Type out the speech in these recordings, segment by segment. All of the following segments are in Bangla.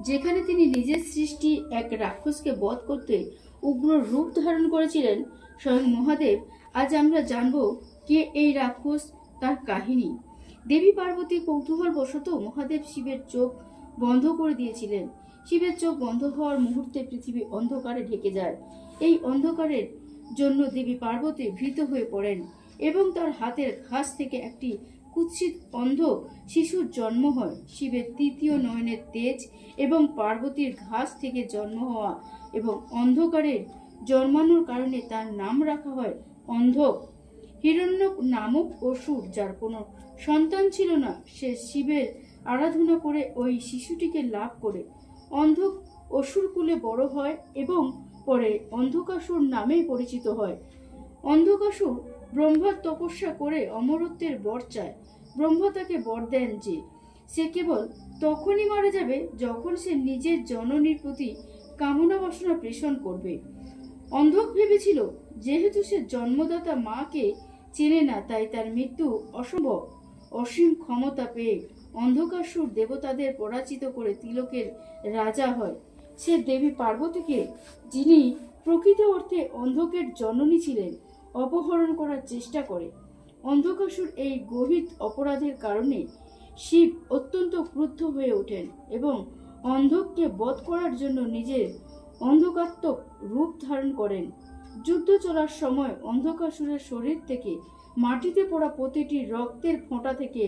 যেখানে তিনি নিজের সৃষ্টি এক রাক্ষসকে বধ করতে উগ্র রূপ ধারণ করেছিলেন স্বয়ং মহাদেব। আজ আমরা জানব কে এই রাক্ষস, তার কাহিনী। দেবী পার্বতী কৌতূহলবশত মহাদেব শিবের চোখ বন্ধ করে দিয়েছিলেন। শিবের চোখ বন্ধ হওয়ার মুহূর্তে পৃথিবী অন্ধকারে ঢেকে যায়। এই অন্ধকারের জন্য দেবী পার্বতী ভীত হয়ে পড়েন এবং তার হাতের ঘাস থেকে একটি কুৎসিত অন্ধ শিশুর জন্ম হয়। শিবের তৃতীয় নয়নের তেজ এবং পার্বতীর ঘাস থেকে জন্ম হওয়া এবং অন্ধকারের জন্মানোর কারণে তার নাম রাখা হয় অন্ধক। হিরণ্যক নামক অসুর, যার কোনো সন্তান ছিল না, সে শিবের আরাধনা করে ওই শিশুটিকে লাভ করে অন্ধক অসুর কুলে বড় হয় এবং পরে অন্ধকাসুর নামে পরিচিত হয়। অন্ধকাসুর ব্রহ্মার তপস্যা করে অমরত্বের বর চায়। ব্রহ্মা তাকে বর দেন যে সে কেবল তখনই মারা যাবে যখন সে নিজের জননীর প্রতি কামনা বাসনা প্রেষণ করবে। অন্ধক ভেবেছিল যেহেতু সে জন্মদাতা মাকে চেনে না, তাই তার মৃত্যু অসম্ভব। অসীম ক্ষমতা পেয়ে অন্ধকাসুর দেবতাদের পরাজিত করে তিলকের রাজা হয়। সে দেবী পার্বতীকে, যিনি প্রকৃত অর্থে অন্ধকের জননী ছিলেন, অপহরণ করার চেষ্টা করে। অন্ধকাসুর এই গভীর অপরাধের কারণে শিব অত্যন্ত ক্রুদ্ধ হয়ে ওঠেন এবং অন্ধককে বধ করার জন্য নিজের অন্ধকাত্মক রূপ ধারণ করেন। যুদ্ধ চলার সময় অন্ধকাসুরের শরীর থেকে মাটিতে পড়া প্রতিটি রক্তের ফোঁটা থেকে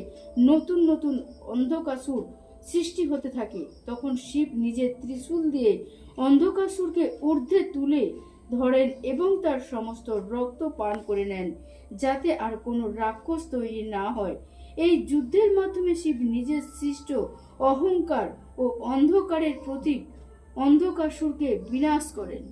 নতুন নতুন অন্ধকাসুর সৃষ্টি হতে থাকে। তখন শিব নিজের ত্রিশূল দিয়ে অন্ধকাসুরকে ঊর্ধ্বে তুলে ধরেন এবং তার সমস্ত রক্ত পান করে নেন, যাতে আর কোনো রাক্ষস তৈরি না হয়। এই যুদ্ধের মাধ্যমে শিব নিজের সৃষ্ট অহংকার ও অন্ধকারের প্রতীক অন্ধকাসুরকে বিনাশ করেন।